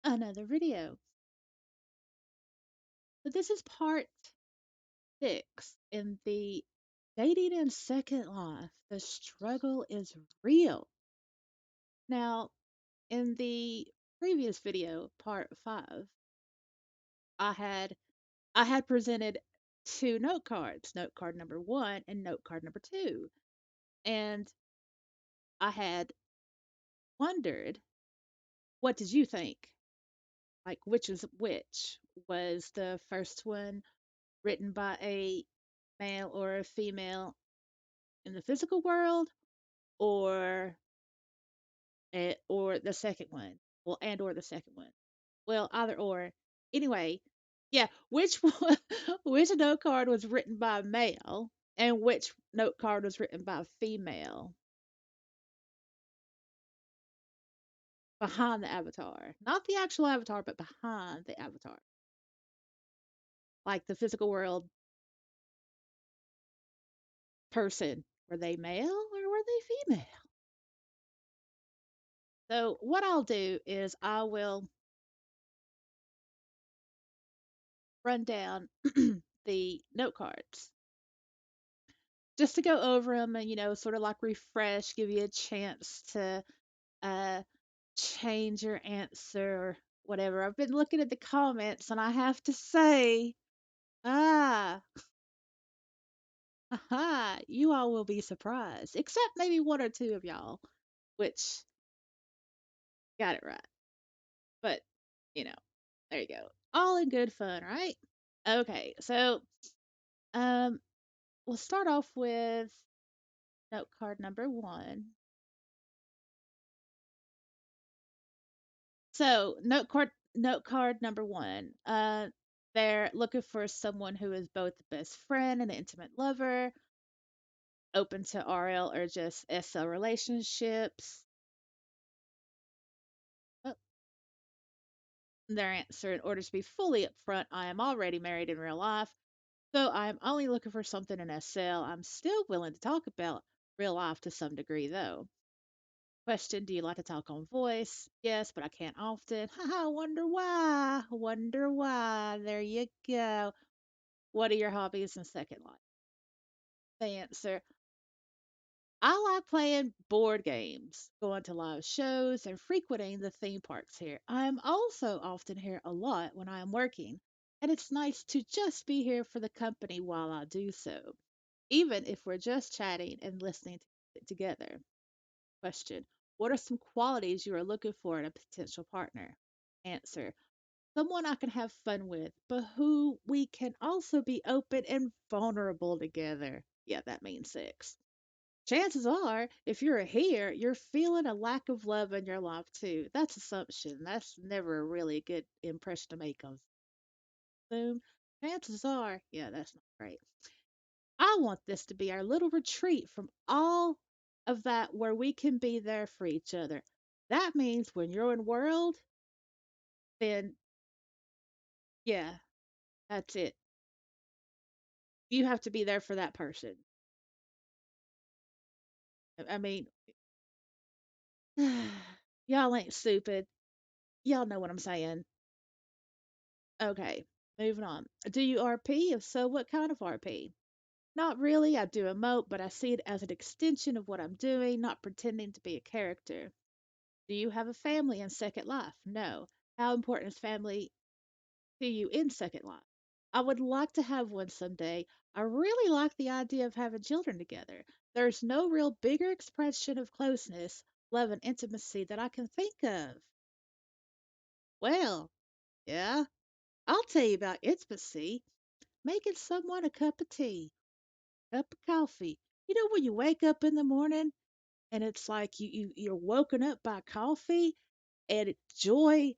another video. So this is part 6 in the dating in Second Life. The struggle is real. Now, in the previous video, part 5, I had I had presented two note cards, note card number 1 and note card number 2. And I had wondered, what did you think? Like, which was which? Was the first one written by a male or a female in the physical world, or or the second one? Well, and or the second one. Well, either or. Anyway, yeah, which one, which note card was written by a male and which note card was written by a female behind the avatar? Not the actual avatar, but behind the avatar. Like the physical world person. Were they male or were they female? So what I'll do is I will run down the note cards just to go over them and, sort of like refresh, give you a chance to uh, change your answer or whatever. I've been looking at the comments and I have to say, ah, aha, you all will be surprised, except maybe one or two of y'all, which got it right. But, you know, there you go. All in good fun, right? Okay, so um, we'll start off with note card number 1. So note card number 1. They're looking for someone who is both the best friend and an intimate lover, open to RL or just SL relationships. Oh, their answer: in order to be fully upfront, I am already married in real life, so I am only looking for something in SL. I'm still willing to talk about real life to some degree, though. Question: do you like to talk on voice? Yes, but I can't often. Haha, wonder why. Wonder why. There you go. What are your hobbies in Second Life? The answer: I like playing board games, going to live shows, and frequenting the theme parks here. I am also often here a lot when I am working, and it's nice to just be here for the company while I do so, even if we're just chatting and listening to it together. Question: what are some qualities you are looking for in a potential partner? Answer: someone I can have fun with, but who we can also be open and vulnerable together. Yeah, that means sex. Chances are, if you're here, you're feeling a lack of love in your life too. That's assumption. That's never a really good impression to make on Zoom. Chances are, yeah, that's not great. I want this to be our little retreat from all of that where we can be there for each other. That means when you're in world, then yeah, that's it. You have to be there for that person. I mean, y'all ain't stupid. Y'all know what I'm saying. Okay, moving on. Do you RP? If so, what kind of RP? Not really. I do emote, but I see it as an extension of what I'm doing, not pretending to be a character. Do you have a family in Second Life? No. How important is family to you in Second Life? I would like to have one someday. I really like the idea of having children together. There's no real bigger expression of closeness, love, and intimacy that I can think of. Well, yeah, I'll tell you about intimacy. Making someone a cup of tea, cup of coffee. You know when you wake up in the morning and it's like you're woken up by coffee, and joy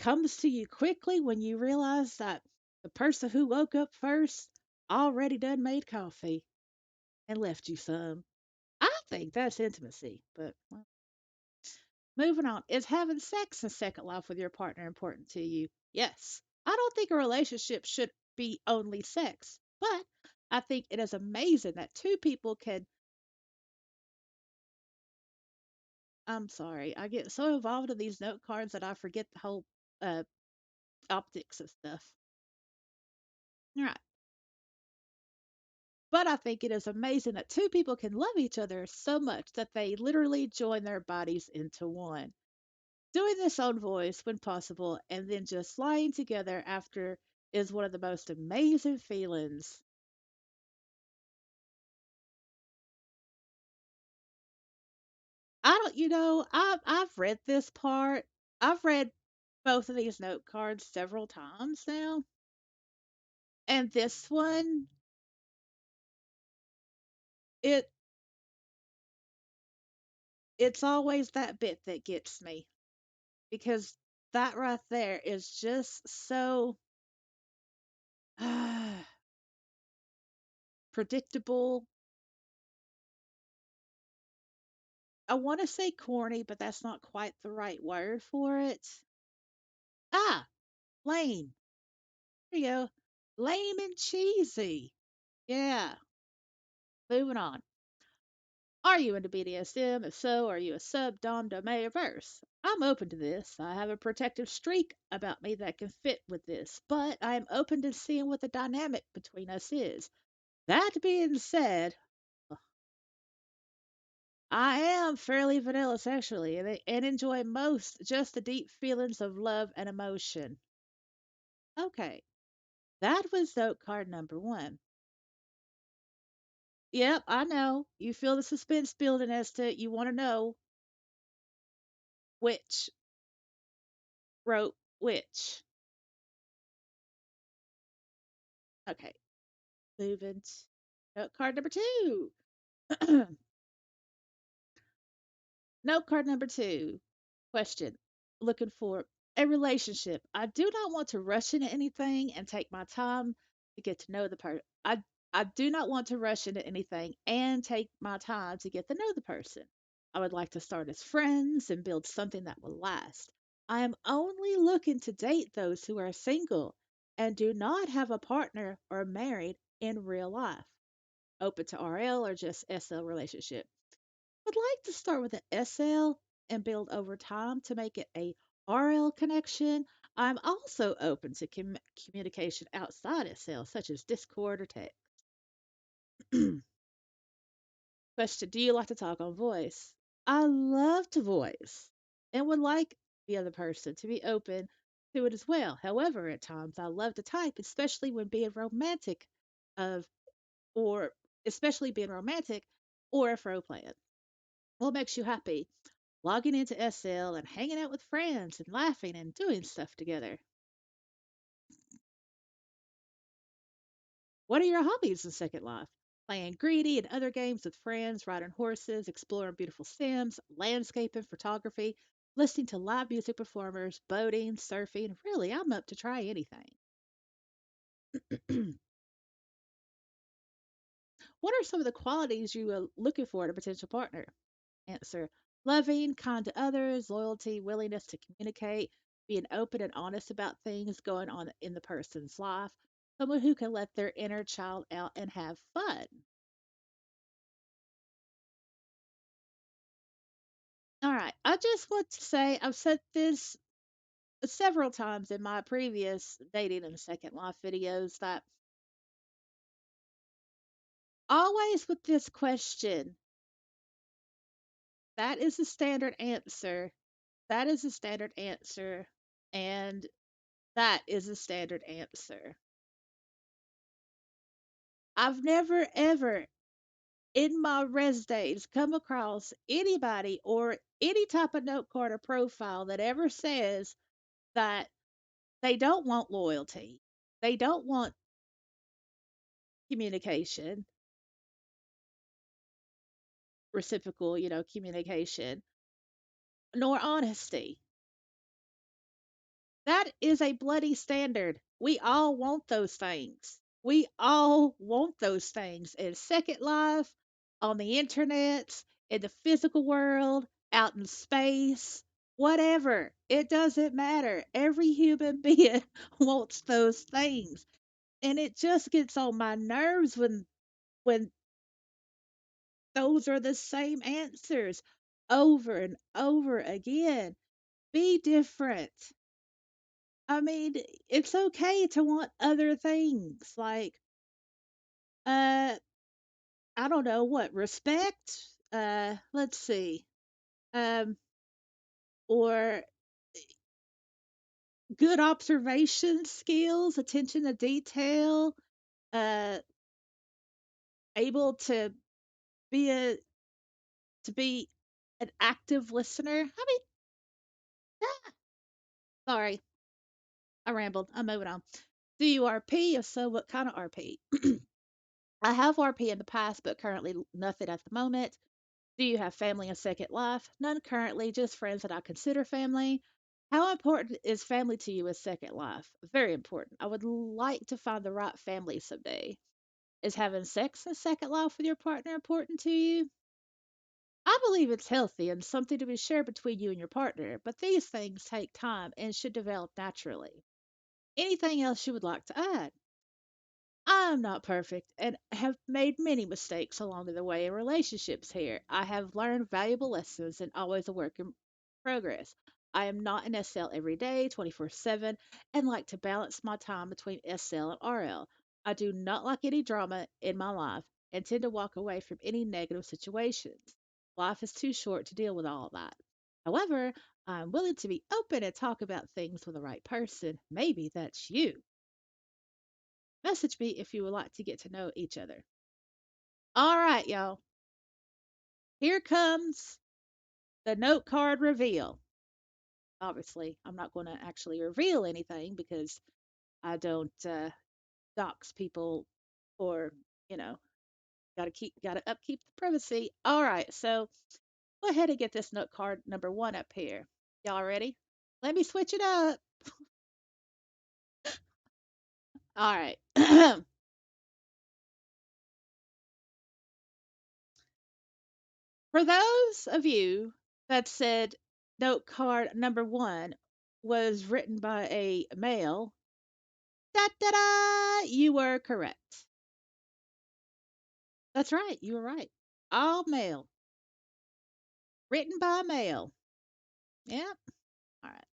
comes to you quickly when you realize that the person who woke up first already done made coffee and left you some. I think that's intimacy. But well, moving on, is having sex in Second Life with your partner important to you? Yes. I don't think a relationship should be only sex, but I think it is amazing that two people can. I'm sorry, I get so involved in these note cards that I forget the whole. uh, optics and stuff. Right. But I think it is amazing that two people can love each other so much that they literally join their bodies into one. Doing this on voice when possible and then just lying together after is one of the most amazing feelings. I don't, I've read this part. I've read both of these note cards several times now. And this one, it it's always that bit that gets me because that right there is just so predictable. I want to say corny, but that's not quite the right word for it. Ah, lame. There you go. Lame and cheesy. Yeah. Moving on. Are you into BDSM? If so, are you a sub, dom, domain, or verse? I'm open to this. I have a protective streak about me that can fit with this, but I am open to seeing what the dynamic between us is. That being said, I am fairly vanilla sexually and enjoy most just the deep feelings of love and emotion. Okay, that was note card number one. Yep, I know. You feel the suspense building as to you want to know which wrote which. Okay, moving note card number two. Note card number two. Question. Looking for a relationship. I do not want to rush into anything and take my time to get to know the person. I do not want to rush into anything and take my time to get to know the person. I would like to start as friends and build something that will last. I am only looking to date those who are single and do not have a partner or married in real life. Open to RL or just SL relationship. Would like to start with an SL and build over time to make it a RL connection. I'm also open to communication outside SL, such as Discord or text. Question. Do you like to talk on voice? I love to voice and would like the other person to be open to it as well. However, at times I love to type, especially when being romantic of or especially being romantic or if role playing. What makes you happy? Logging into SL and hanging out with friends and laughing and doing stuff together. What are your hobbies in Second Life? Playing greedy and other games with friends, riding horses, exploring beautiful sims, landscaping, photography, listening to live music performers, boating, surfing. Really, I'm up to try anything. What are some of the qualities you are looking for in a potential partner? Answer. Loving, kind to others, loyalty, willingness to communicate, being open and honest about things going on in the person's life, someone who can let their inner child out and have fun. All right. I just want to say I've said this several times in my previous dating and second life videos that always with this question, that is the standard answer. That is the standard answer. And that is the standard answer. I've never ever in my res days come across anybody or any type of note card or profile that ever says that they don't want loyalty, they don't want communication, reciprocal, communication, nor honesty. That is a bloody standard. We all want those things. We all want those things in Second Life, on the internet, in the physical world, out in space, whatever. It doesn't matter. Every human being wants those things. And it just gets on my nerves when those are the same answers over and over again. Be different. I mean, it's okay to want other things like, uh, I don't know what, respect. Let's see, um, or good observation skills, attention to detail, uh, able be a be an active listener. I mean, ah, sorry, I rambled. I'm moving on. Do you RP? If so, what kind of RP? I have RP in the past, but currently nothing at the moment. Do you have family and second life? None currently, just friends that I consider family. How important is family to you as second life? Very important. I would like to find the right family someday. Is having sex in second life with your partner important to you? I believe it's healthy and something to be shared between you and your partner, but these things take time and should develop naturally. Anything else you would like to add? I'm not perfect and have made many mistakes along the way in relationships here. I have learned valuable lessons and always a work in progress. I am not in SL every day, 24/7, and like to balance my time between SL and RL. I do not like any drama in my life and tend to walk away from any negative situations. Life is too short to deal with all of that. However, I'm willing to be open and talk about things with the right person. Maybe that's you. Message me if you would like to get to know each other. All right, y'all. Here comes the note card reveal. Obviously, I'm not going to actually reveal anything because I don't dox people or, you know, got to upkeep the privacy. All right, so go ahead and get this note card number one up here. Y'all ready? Let me switch it up. All right. For those of you that said note card number one was written by a male, da da da, you were correct. That's right, you were right. All male, written by a male. Yep. All right.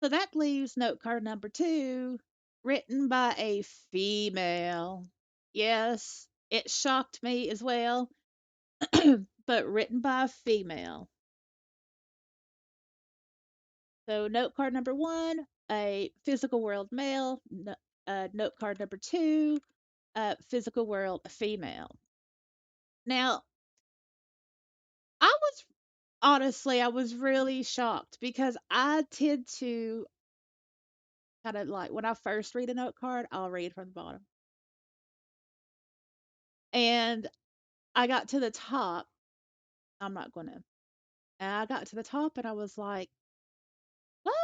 So that leaves note card number two, written by a female. Yes, it shocked me as well, but written by a female. So note card number one, a physical world male. Note card number two, physical world female. Now, I was really shocked because I tend to kind of like when I first read a note card, I'll read from the bottom. And I got to the top. I'm not going to. And I got to the top and I was like, what?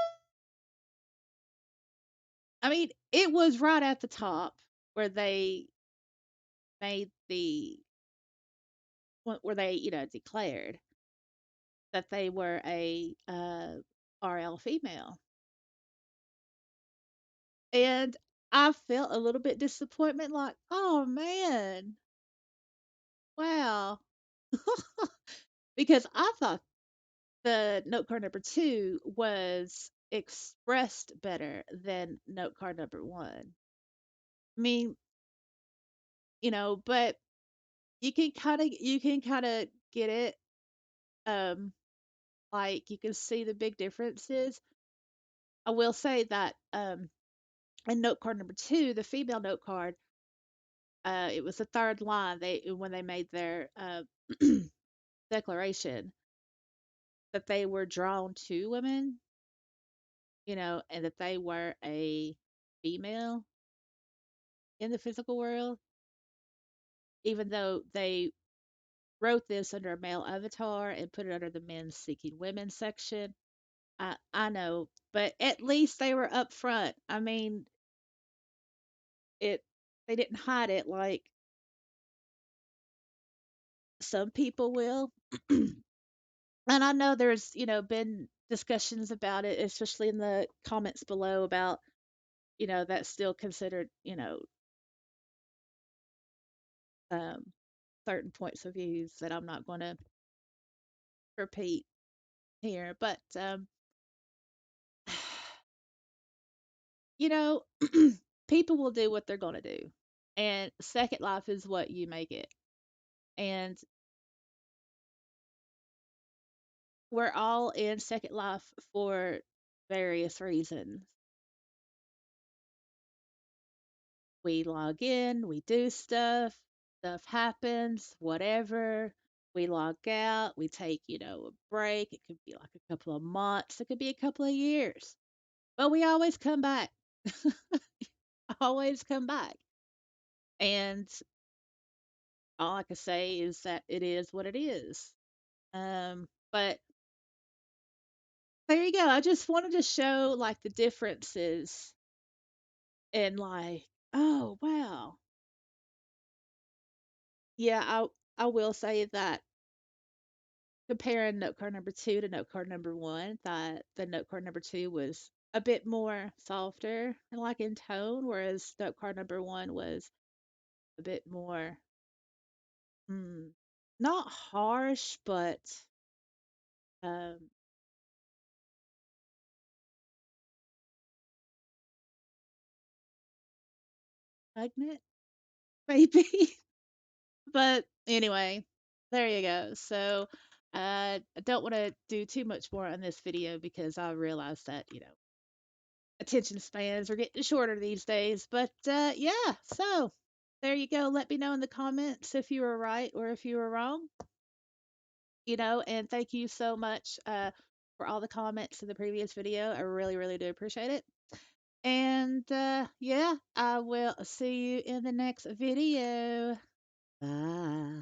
I mean, it was right at the top where they made where they, declared that they were a RL female. And I felt a little bit disappointment, like, oh man, wow. Because I thought the note card number two was expressed better than note card number one. I mean, but you can kind of get it. Um, like you can see the big differences. I will say that in note card number two, the female note card, it was the third line they when they made their declaration that they were drawn to women, and that they were a female in the physical world, even though they wrote this under a male avatar and put it under the men seeking women section. I know, but at least they were upfront. I mean, it they didn't hide it like some people will. And I know there's, been discussions about it, especially in the comments below about, that's still considered, um, certain points of views that I'm not going to repeat here. But You know, people will do what they're going to do. And second life is what you make it. And we're all in second life for various reasons. We log in, we do stuff happens, whatever. We log out, we take, a break. It could be like a couple of months, it could be a couple of years, but we always come back. Always come back. And all I can say is that it is what it is. But there you go. I just wanted to show like the differences and like, oh wow. Yeah, I will say that comparing note card number two to note card number one, that the note card number two was a bit more softer and like in tone, whereas note card number one was a bit more, mm, not harsh, but um, pregnant, maybe. But anyway, there you go. So I don't want to do too much more on this video because I realize that, attention spans are getting shorter these days. But yeah, so there you go. Let me know in the comments if you were right or if you were wrong. And thank you so much for all the comments in the previous video. I really, really do appreciate it. And yeah, I will see you in the next video. Bye.